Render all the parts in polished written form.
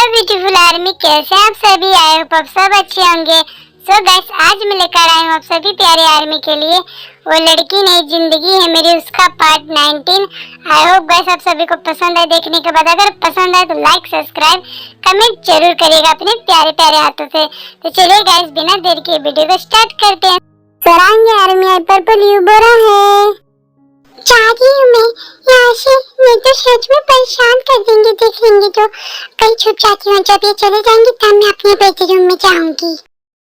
Hello beautiful army, कैसे हैं आप सभी? आई होप आप सब अच्छे होंगे। सो गाइस, आज मैं लेकर आई हूँ आप सभी प्यारे आर्मी के लिए वो लड़की नहीं जिंदगी है मेरी, उसका पार्ट 19। आई होप गाइस आप सभी को पसंद आए। देखने के बाद अगर पसंद आए तो लाइक, सब्सक्राइब, कमेंट जरूर करिएगा अपने प्यारे प्यारे हाथों से। तो चलिए गाइस, बिना देर के वीडियो को स्टार्ट करते हैं। सरांगी आर्मी आई पर्पल यू बोरा है। चाहती हूँ मैं यहाँ से, नहीं तो सच में परेशान कर देंगे। देख लेंगे तो कहीं छुप जाती हूँ, जब ये चले जाएंगे तब मैं अपने बेडरूम में जाऊंगी।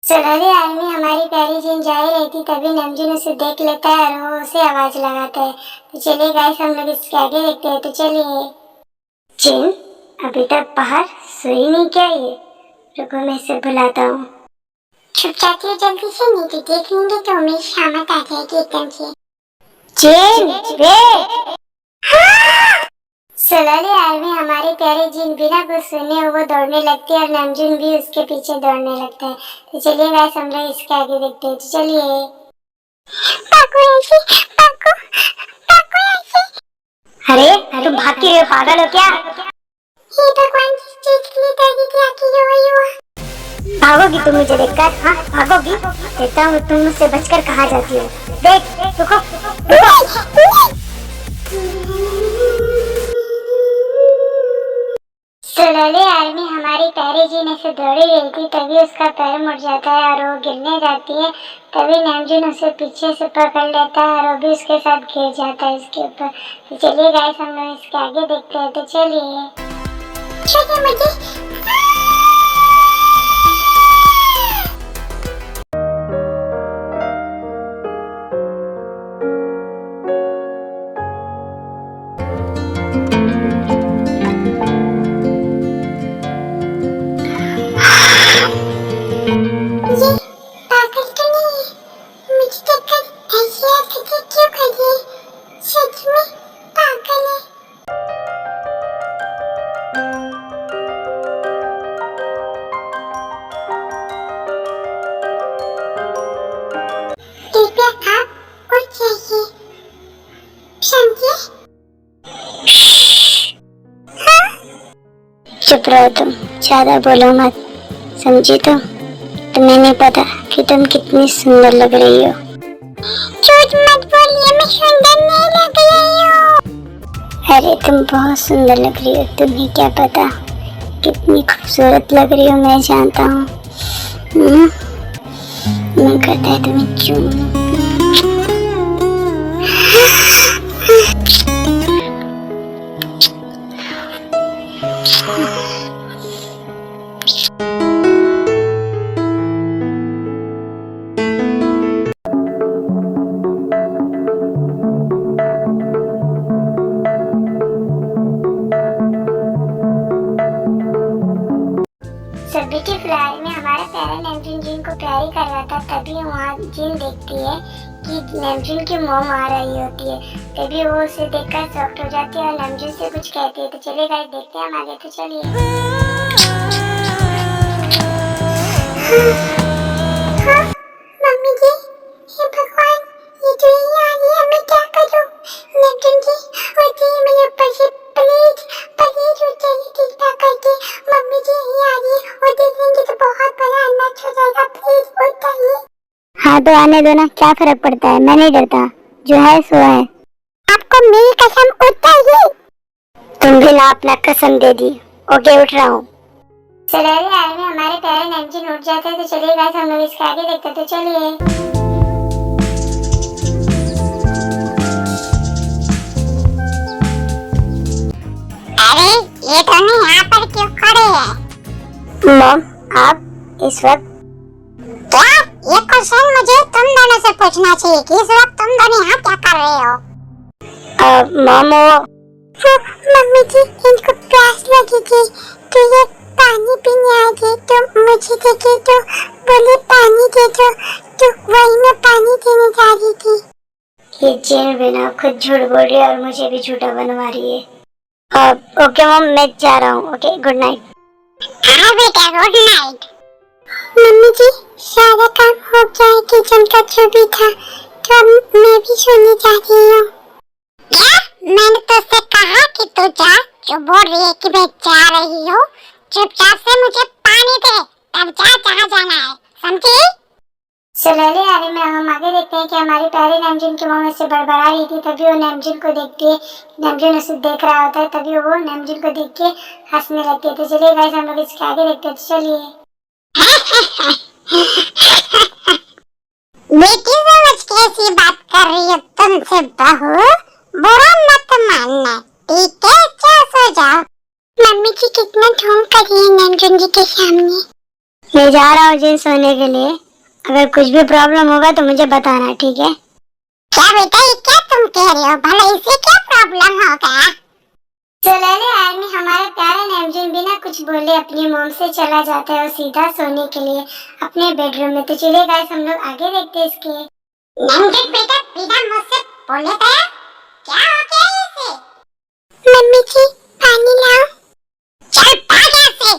सोनाली आर्मी हमारी प्यारी जिन जा ही रही थी, तभी नमजून उसे देख लेता है और वो उसे आवाज लगाता है। तो चलिए गाइस, हम लोग इसके आगे देखते हैं। तो चलिए। जिन अभी तक बाहर सोई नहीं क्या? ये रुको, मैं इसे बुलाता हूँ। छुप जाती है जल्दी से, नहीं तो देख लेंगे तो मेरी शामत आ जाएगी एकदम से। सोनाली आर्मी हमारे प्यारे जिन बिना कुछ सुने वो दौड़ने लगती है और नमजून भी उसके पीछे दौड़ने लगता है। तो चलिए गाइस, हम लोग इसके आगे देखते हैं। तो चलिए। पाको ऐसे, पाको, पाको ऐसे। अरे तुम भाग के हो, पागल हो क्या? हे भगवान, जिस चीज के लिए डरी थी आखिर वही हुआ। भागोगी तुम मुझे देखकर? हाँ भागोगी? देखता हूँ तुम मुझसे बचकर कहाँ जाती हो। देख, रुको, सोनाली आर्मी हमारी प्यारी जी ने से दौड़ी रही थी, तभी उसका पैर मुड़ जाता है और वो गिरने जाती है। तभी नमजून उसे पीछे से पकड़ लेता है और वो भी उसके साथ गिर जाता है इसके ऊपर। तो चलिए गाइस, हम लोग इसके आगे देखते हैं। तो चलिए। मुझे चुप रहो तुम, ज्यादा बोलो मत, समझी? तो तुम्हें नहीं पता कि तुम कितनी सुंदर लग रही हो। झूठ मत बोलिए, मैं सुंदर नहीं लग रही हूँ। अरे तुम बहुत सुंदर लग रही हो, तुम्हें क्या पता कितनी खूबसूरत लग रही हो, मैं जानता हूँ। मन करता है तुम्हें चूमूं। ब्यूटीफुल आर्मी में हमारा प्यारा नमजून जिन को प्यारी कर रहा था, तभी वहाँ जिन देखती है कि नमजून की मॉम आ रही होती है। तभी वो उसे देखकर शॉक्ड हो जाती है और नमजून से कुछ कहती है। तो चलिए गाइस, देखते हैं हम आगे। तो चलिए। हाँ, मम्मी जी, हे भगवान, ये तो यही आ रही है, मैं क्या करूँ? नमजून जी, और मेरे ऊपर से प्लीज प्लीज उठ जाइए कृपा करके। मम्मी जी यही आ रही है और देखेंगे तो बहुत बड़ा अनर्थ हो जाएगा, प्लीज उठ जाइए। हाँ तो आने दो ना, क्या फर्क पड़ता है, मैं नहीं डरता, जो है सो है। आपको मेरी कसम, उठ जाइए। तुम भी ना अपना कसम दे दी। ओके, उठ रहा हूँ। सोनाली आर्मी हमारे प्यारे नमजून उठ जाते हैं। तो चलिए गाइस, हम लोग इसके आगे देखते हैं। तो चलिए। अरे ये दोनों यहाँ पर क्यों खड़े हैं? मॉम, आप इस वक्त क्या? ये क्वेश्चन मुझे तुम दोनों से पूछना चाहिए कि इस वक्त तुम दोनों यहाँ क्या कर रहे हो? मॉम, मम्मी जी, इनको प्यास लगी थी तो ये पानी पीने आ गए, तो मुझे देखे तो बोले पानी दे दो, तो वही मैं पानी देने जा रही थी। ये जेल बिना खुद झूठ बोल रही है और मुझे भी झूठा बनवा रही है। ओके मॉम, मैं जा रहा हूँ। Okay, good night. हाँ बेटा, गुड नाइट। मम्मी जी, सारा काम हो गया है, किचन का जो भी था, तो अब मैं भी सोने जा रही हूँ। क्या? मैंने तो उससे कहा कि तू जा, जो बोल रही है कि मैं जा रही हूँ, चुपचाप से मुझे पानी दे, अब जा जहाँ जाना है, समझी? सुलैले आर्मी में हम आगे देखते हैं कि हमारी प्यारी नमजुन की मुंह में से बड़बड़ा रही थी। तभी वो नमजुन को देखती है, नमजुन उसे देख रहा होता है, तभी वो नमजुन को देख के हंसने लगती है। तो चलिए गाइस हम लोग इसके आगे देखते हैं। तो चलिए बेटी समझ के ऐसी बात कर रही हो तुमसे बहू, बुरा मत मानना, ठीक है? जा सो जाओ। मम्मी जी कितना ढोंग कर रही है नमजुन जी के सामने। मैं जा रहा हूँ जिन सोने के लिए, अगर कुछ भी प्रॉब्लम होगा तो मुझे बताना, ठीक है? क्या बेटा, ये क्या तुम कह रहे हो? भला इसे क्या प्रॉब्लम होगा? सुलैले आर्मी हमारे प्यारे नमजुन बिना कुछ बोले अपनी मोम से चला जाता है और सीधा सोने के लिए अपने बेडरूम में। तो चलिए गाइस हम लोग आगे देखते हैं इसके। नमजुन बेटा बिना मुझसे बोले गया, क्या हो गया इसे? मम्मी जी पानी लाओ। चल भाग यहाँ से,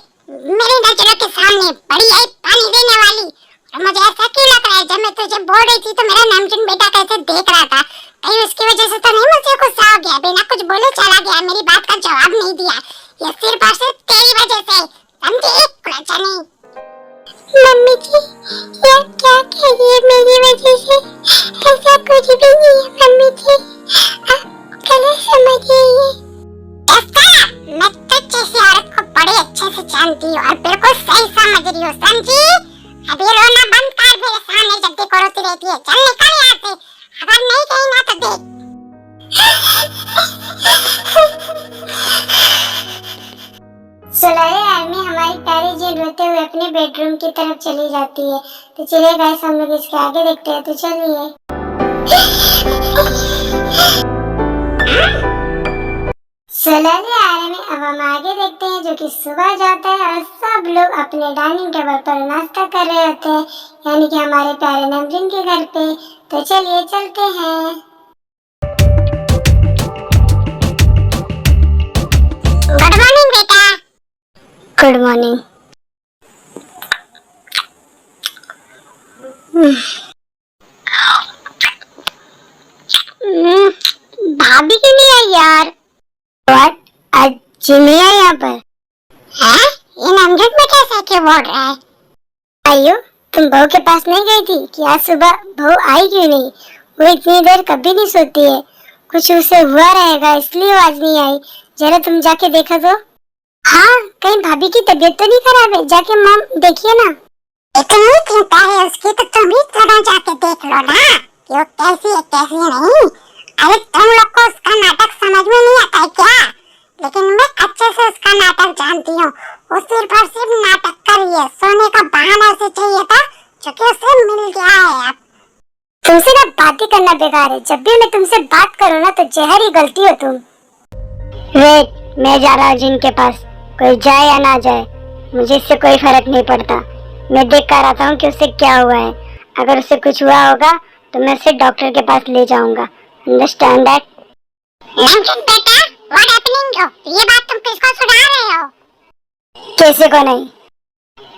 मेरी नजरों के सामने बड़ी है पानी देने वाली। और मुझे ऐसा क्यों लग रहा है, जब मैं तुझे बोल रही थी तो मेरा नमजुन बेटा कैसे देख रहा था, कहीं उसकी वजह से तो नहीं मुझे गुस्सा हो गया, बिना कुछ बोले चला गया, मेरी बात का जवाब नहीं दिया। ये सिर्फ और सिर्फ तेरी वजह से, समझी? कुलचनी। मम्मी जी ये क्या कह रही है मेरी वजह से? ऐसा कुछ भी नहीं है मम्मी जी, आप गलत समझ रही है। मैं तो जैसी औरत को बड़े अच्छे से जानती हूँ और बिल्कुल सही समझ रही हूँ, समझी? अभी रोना बंद कर, मेरे सामने जब देखो रोती रहती है। चल निकल यहाँ से, अगर नहीं गई ना तो देख। सुलैले आर्मी हमारी प्यारी जिन रोते हुए अपने बेडरूम की तरफ चली जाती है। तो चलिए गाइस हम लोग इसके आगे देखते हैं। तो चलिए सुलैले आर्मी अब हम आगे देखते हैं जो कि सुबह जाता है और सब लोग अपने डाइनिंग टेबल पर नाश्ता कर रहे होते हैं, यानी कि हमारे प्यारे नमजुन के घर पे। तो चलिए चलते हैं। गुड मॉर्निंग बेटा। Good morning. भाभी क्यों नहीं आई यार? व्हाट, आज जिमी है यहाँ पर? हैं? ये नमजुन में कैसा क्यों बोल रहा है? आयु तुम बहू के पास नहीं गई थी कि आज सुबह बहू आई क्यों नहीं? वो इतनी देर कभी नहीं सोती है, कुछ उसे हुआ रहेगा इसलिए वो आज नहीं आई। जरा तुम जाके देखा तो। हाँ कहीं भाभी की तबीयत तो नहीं खराब है? जाके मॉम देखिए ना। इतनी चिंता है उसकी तो तुम ही थोड़ा जाके देख लो ना कि वो कैसी है कैसी नहीं। अरे तुम लोग को उसका नाटक समझ में नहीं आता है क्या? लेकिन मैं अच्छे से उसका नाटक जानती हूँ। वो सिर्फ और सिर्फ नाटक कर रही है, सोने का बहाना उसे चाहिए था जो कि उसे मिल गया है। अब तुमसे ना बातें करना बेकार है, जब भी मैं तुमसे बात करूँ ना तो जहर ही गलती हो तुम। वेट, मैं जा रहा हूँ जिन के पास, कोई जाए या ना जाए मुझे इससे कोई फर्क नहीं पड़ता। मैं देख कर आता हूँ कि उसे क्या हुआ है, अगर उसे कुछ हुआ होगा तो मैं उसे डॉक्टर के पास ले जाऊंगा। Understand that? नमजुन बेटा, व्हाट हैपनिंग? ये बात तुम किसको सुना रहे हो? किसी को नहीं।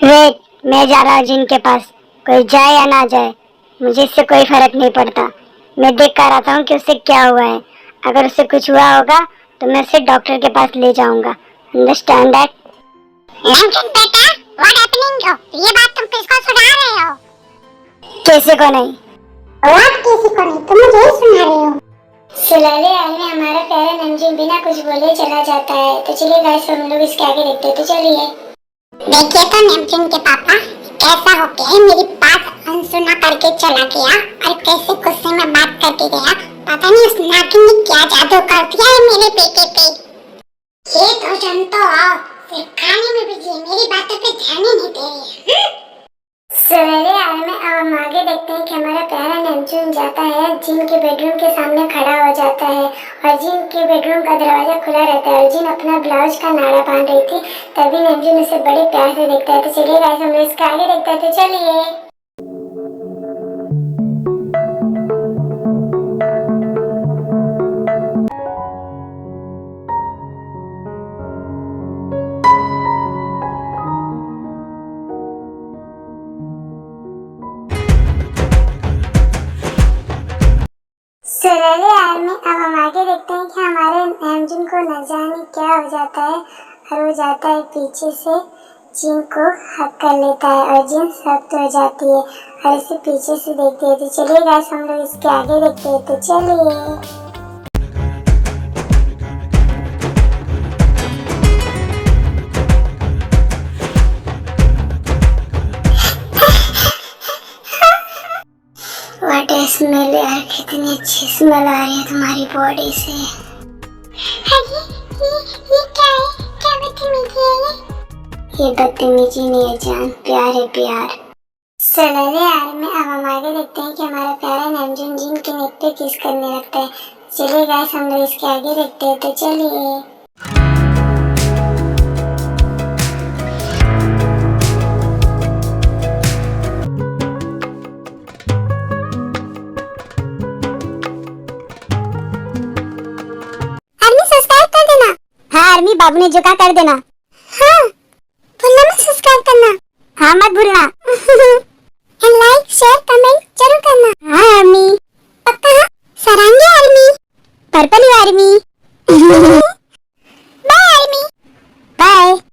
वेट, मैं जा रहा हूँ जिन के पास, कोई जाए या ना जाए मुझे इससे कोई फर्क नहीं पड़ता। मैं देख कर आता हूँ कि उसे क्या हुआ है, अगर उसे कुछ हुआ होगा तो मैं उसे डॉक्टर के पास ले जाऊंगा। Understand that? नमजुन बेटा, व्हाट हैपनिंग? ये बात तुम किसको सुना रहे हो? किसी को नहीं। व्हाट किसी को नहीं? तुम मुझे ही सुना रहे हो। सुलैले आर्मी हमारा प्यारा नमजुन बिना कुछ बोले चला जाता है। तो चलिए गाइस हम लोग इसके आगे देखते हैं। तो चलिए देखिए तो नमजुन के पापा कैसा हो गया, मेरी बात अनसुना करके चला गया और कैसे गुस्से में बात करके गया। पता नहीं उस नागिन ने क्या जादू कर दिया है मेरे बेटे पे। ये दो जन तो आओ, सिर्फ खाने में बिजी है, मेरी बातों पे ध्यान ही नहीं दे रही है। सुलैले आर्मी अब हम आगे देखते हैं कि हमारा प्यारा नमजुन जाता है जिन के बेडरूम के सामने खड़ा हो जाता है और जिन के बेडरूम का दरवाजा खुला रहता है और जिन अपना ब्लाउज का नाड़ा बांध रही थी। तभी नमजुन उसे बड़े प्यार से देखता है। तो चलिए गाइस हम लोग इसके आगे देखते हैं। तो चलिए सुलैले आर्मी अब हम आगे देखते हैं कि हमारे नमजुन को न जाने क्या हो जाता है और वो जाता है पीछे से जिन को हक कर लेता है और जिन सख्त हो जाती है और इसे पीछे से देखते हैं। तो चलिए गाइस हम लोग इसके आगे देखते हैं। तो चलिए व्हाट ए स्मेल यार, कितनी अच्छी स्मेल आ रही है तुम्हारी बॉडी से। अरे ये क्या है? क्या बदतमीजी है ये? ये बदतमीजी नहीं है जान, प्यार है प्यार। चलो यार में अब हम आगे देखते हैं कि हमारा प्यारा नामजून जिन के नेक पे किस करने लगता है। चलिए गाइस हम लोग इसके आगे देखते हैं। तो चलिए आर्मी सब्सक्राइब कर देना। हाँ आर्मी बाबू ने जो कहा कर देना। हाँ भूलना मत सब्सक्राइब करना। हाँ मत भूलना। लाइक शेयर कमेंट जरूर करना। हाँ आर्मी पक्का हाँ? सरांगी आर्मी। Purple army.